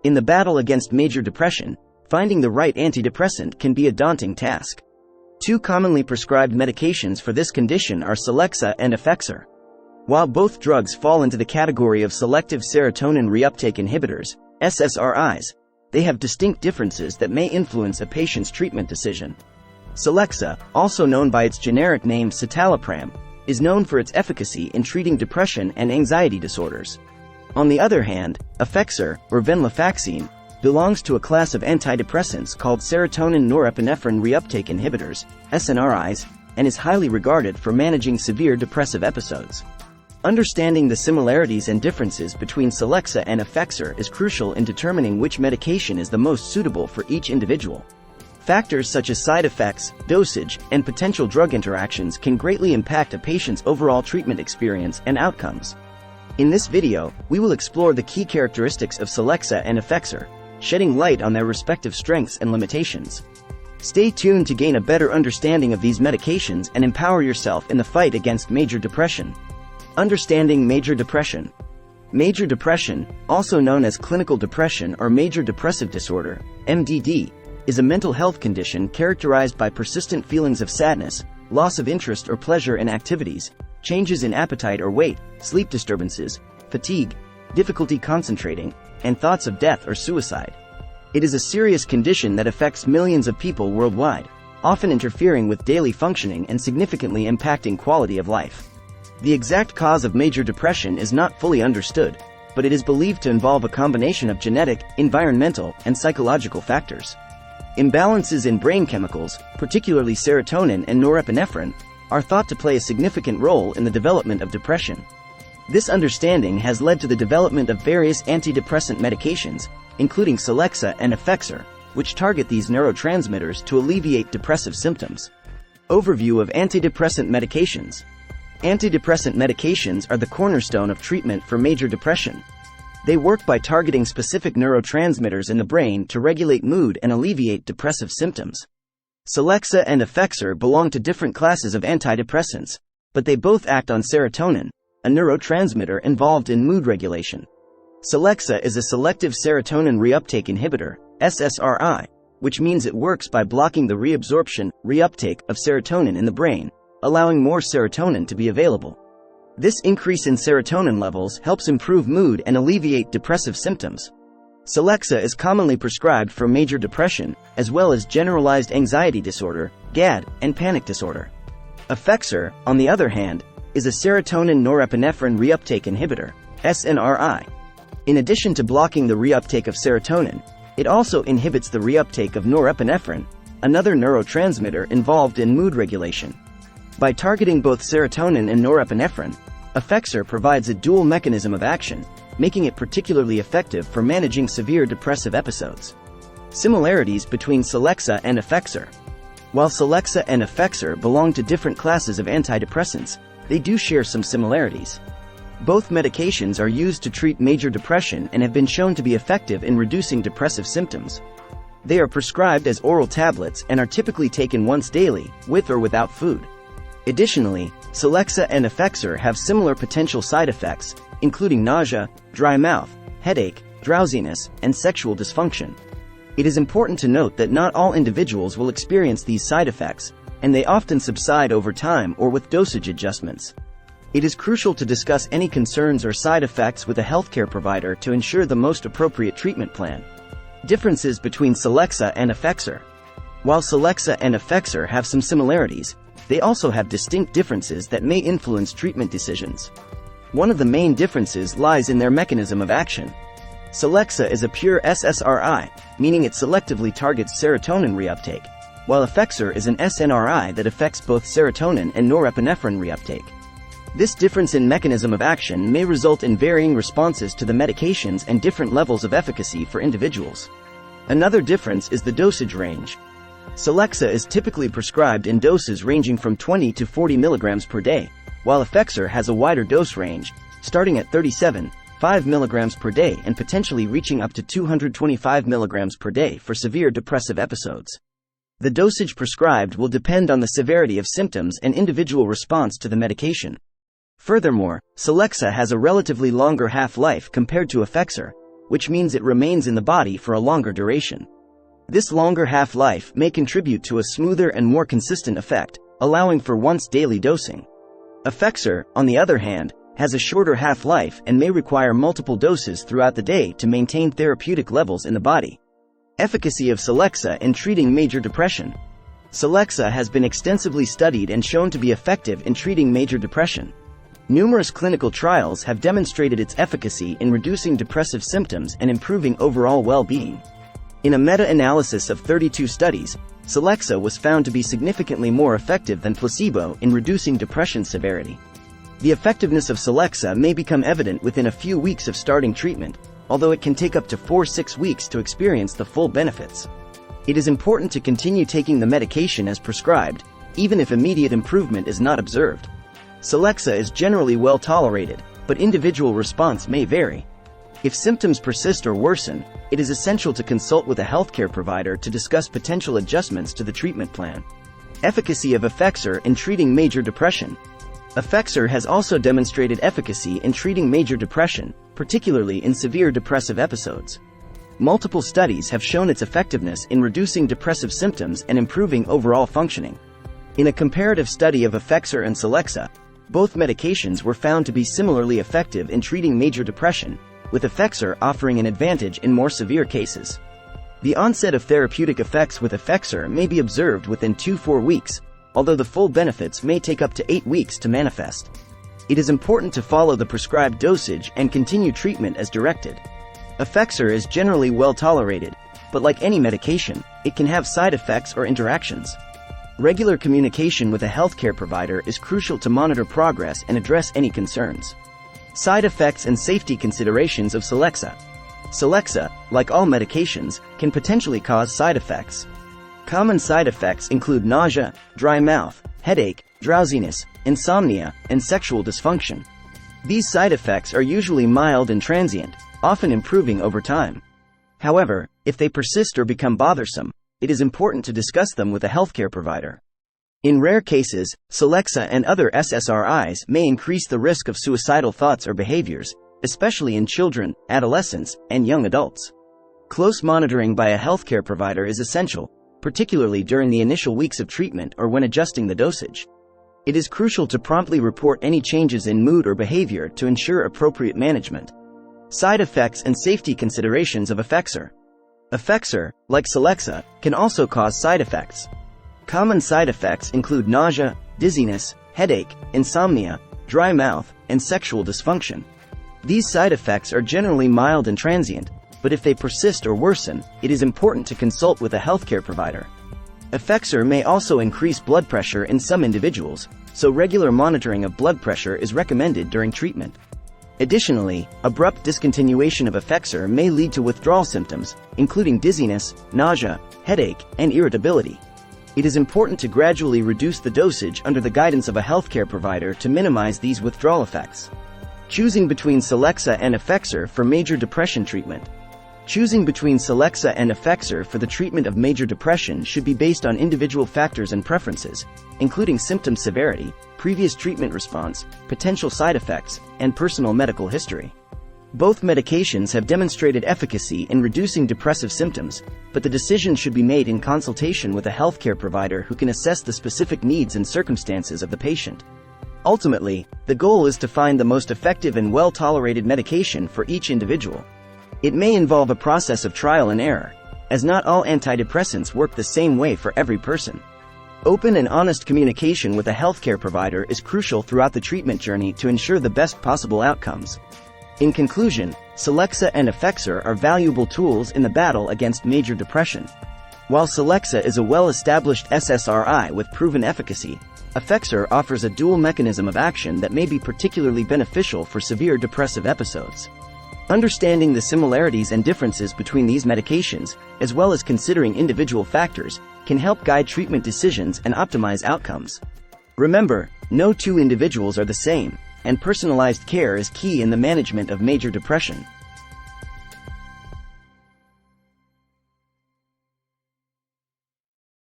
In the battle against major depression, finding the right antidepressant can be a daunting task. Two commonly prescribed medications for this condition are Celexa and Effexor. While both drugs fall into the category of selective serotonin reuptake inhibitors, SSRIs, they have distinct differences that may influence a patient's treatment decision. Celexa, also known by its generic name Citalopram, is known for its efficacy in treating depression and anxiety disorders. On the other hand, Effexor, or Venlafaxine, belongs to a class of antidepressants called serotonin norepinephrine reuptake inhibitors, SNRIs, and is highly regarded for managing severe depressive episodes. Understanding the similarities and differences between Celexa and Effexor is crucial in determining which medication is the most suitable for each individual. Factors such as side effects, dosage, and potential drug interactions can greatly impact a patient's overall treatment experience and outcomes. In this video, we will explore the key characteristics of Celexa and Effexor, shedding light on their respective strengths and limitations. Stay tuned to gain a better understanding of these medications and empower yourself in the fight against major depression. Understanding major depression. Major depression, also known as clinical depression or major depressive disorder, MDD, is a mental health condition characterized by persistent feelings of sadness, loss of interest or pleasure in activities, changes in appetite or weight, sleep disturbances, fatigue, difficulty concentrating, and thoughts of death or suicide. It is a serious condition that affects millions of people worldwide, often interfering with daily functioning and significantly impacting quality of life. The exact cause of major depression is not fully understood, but it is believed to involve a combination of genetic, environmental, and psychological factors. Imbalances in brain chemicals, particularly serotonin and norepinephrine, are thought to play a significant role in the development of depression. This understanding has led to the development of various antidepressant medications, including Celexa and Effexor, which target these neurotransmitters to alleviate depressive symptoms. Overview of antidepressant medications. Antidepressant medications are the cornerstone of treatment for major depression. They work by targeting specific neurotransmitters in the brain to regulate mood and alleviate depressive symptoms. Celexa and Effexor belong to different classes of antidepressants, but they both act on serotonin, a neurotransmitter involved in mood regulation. Celexa is a selective serotonin reuptake inhibitor, SSRI, which means it works by blocking the reabsorption, reuptake of serotonin in the brain, allowing more serotonin to be available. This increase in serotonin levels helps improve mood and alleviate depressive symptoms. Celexa is commonly prescribed for major depression, as well as generalized anxiety disorder, GAD, and panic disorder. Effexor, on the other hand, is a serotonin norepinephrine reuptake inhibitor, SNRI. In addition to blocking the reuptake of serotonin, it also inhibits the reuptake of norepinephrine, another neurotransmitter involved in mood regulation. By targeting both serotonin and norepinephrine, Effexor provides a dual mechanism of action, making it particularly effective for managing severe depressive episodes. Similarities between Celexa and Effexor. While Celexa and Effexor belong to different classes of antidepressants, they do share some similarities. Both medications are used to treat major depression and have been shown to be effective in reducing depressive symptoms. They are prescribed as oral tablets and are typically taken once daily, with or without food. Additionally, Celexa and Effexor have similar potential side effects, including nausea, dry mouth, headache, drowsiness, and sexual dysfunction. It is important to note that not all individuals will experience these side effects, and they often subside over time or with dosage adjustments. It is crucial to discuss any concerns or side effects with a healthcare provider to ensure the most appropriate treatment plan. Differences between Celexa and Effexor. While Celexa and Effexor have some similarities, they also have distinct differences that may influence treatment decisions. One of the main differences lies in their mechanism of action. Celexa is a pure SSRI, meaning it selectively targets serotonin reuptake, while Effexor is an SNRI that affects both serotonin and norepinephrine reuptake. This difference in mechanism of action may result in varying responses to the medications and different levels of efficacy for individuals. Another difference is the dosage range. Celexa is typically prescribed in doses ranging from 20 to 40 mg per day, while Effexor has a wider dose range, starting at 37.5 mg per day and potentially reaching up to 225 mg per day for severe depressive episodes. The dosage prescribed will depend on the severity of symptoms and individual response to the medication. Furthermore, Celexa has a relatively longer half-life compared to Effexor, which means it remains in the body for a longer duration. This longer half-life may contribute to a smoother and more consistent effect, allowing for once-daily dosing. Effexor, on the other hand, has a shorter half-life and may require multiple doses throughout the day to maintain therapeutic levels in the body. Efficacy of Celexa in treating major depression. Celexa has been extensively studied and shown to be effective in treating major depression. Numerous clinical trials have demonstrated its efficacy in reducing depressive symptoms and improving overall well-being. In a meta-analysis of 32 studies, Celexa was found to be significantly more effective than placebo in reducing depression severity. The effectiveness of Celexa may become evident within a few weeks of starting treatment, although it can take up to 4-6 weeks to experience the full benefits. It is important to continue taking the medication as prescribed, even if immediate improvement is not observed. Celexa is generally well tolerated, but individual response may vary. If symptoms persist or worsen, it is essential to consult with a healthcare provider to discuss potential adjustments to the treatment plan. Efficacy of Effexor in treating major depression. Effexor has also demonstrated efficacy in treating major depression, particularly in severe depressive episodes. Multiple studies have shown its effectiveness in reducing depressive symptoms and improving overall functioning. In a comparative study of Effexor and Celexa, both medications were found to be similarly effective in treating major depression, with Effexor offering an advantage in more severe cases. The onset of therapeutic effects with Effexor may be observed within 2-4 weeks, although the full benefits may take up to 8 weeks to manifest. It is important to follow the prescribed dosage and continue treatment as directed. Effexor is generally well tolerated, but like any medication, it can have side effects or interactions. Regular communication with a healthcare provider is crucial to monitor progress and address any concerns. Side effects and safety considerations of Celexa. Celexa, like all medications, can potentially cause side effects. Common side effects include nausea, dry mouth, headache, drowsiness, insomnia, and sexual dysfunction. These side effects are usually mild and transient, often improving over time. However, if they persist or become bothersome, it is important to discuss them with a healthcare provider. In rare cases, Celexa and other SSRIs may increase the risk of suicidal thoughts or behaviors, especially in children, adolescents, and young adults. Close monitoring by a healthcare provider is essential, particularly during the initial weeks of treatment or when adjusting the dosage. It is crucial to promptly report any changes in mood or behavior to ensure appropriate management. Side effects and safety considerations of Effexor. Effexor, like Celexa, can also cause side effects. Common side effects include nausea, dizziness, headache, insomnia, dry mouth, and sexual dysfunction. These side effects are generally mild and transient, but if they persist or worsen, it is important to consult with a healthcare provider. Effexor may also increase blood pressure in some individuals, so regular monitoring of blood pressure is recommended during treatment. Additionally, abrupt discontinuation of Effexor may lead to withdrawal symptoms, including dizziness, nausea, headache, and irritability. It is important to gradually reduce the dosage under the guidance of a healthcare provider to minimize these withdrawal effects. Choosing between Celexa and Effexor for major depression treatment. Choosing between Celexa and Effexor for the treatment of major depression should be based on individual factors and preferences, including symptom severity, previous treatment response, potential side effects, and personal medical history. Both medications have demonstrated efficacy in reducing depressive symptoms, but the decision should be made in consultation with a healthcare provider who can assess the specific needs and circumstances of the patient. Ultimately, the goal is to find the most effective and well-tolerated medication for each individual. It may involve a process of trial and error, as not all antidepressants work the same way for every person. Open and honest communication with a healthcare provider is crucial throughout the treatment journey to ensure the best possible outcomes. In conclusion, Celexa and Effexor are valuable tools in the battle against major depression. While Celexa is a well-established SSRI with proven efficacy, Effexor offers a dual mechanism of action that may be particularly beneficial for severe depressive episodes. Understanding the similarities and differences between these medications, as well as considering individual factors, can help guide treatment decisions and optimize outcomes. Remember, no two individuals are the same, and personalized care is key in the management of major depression.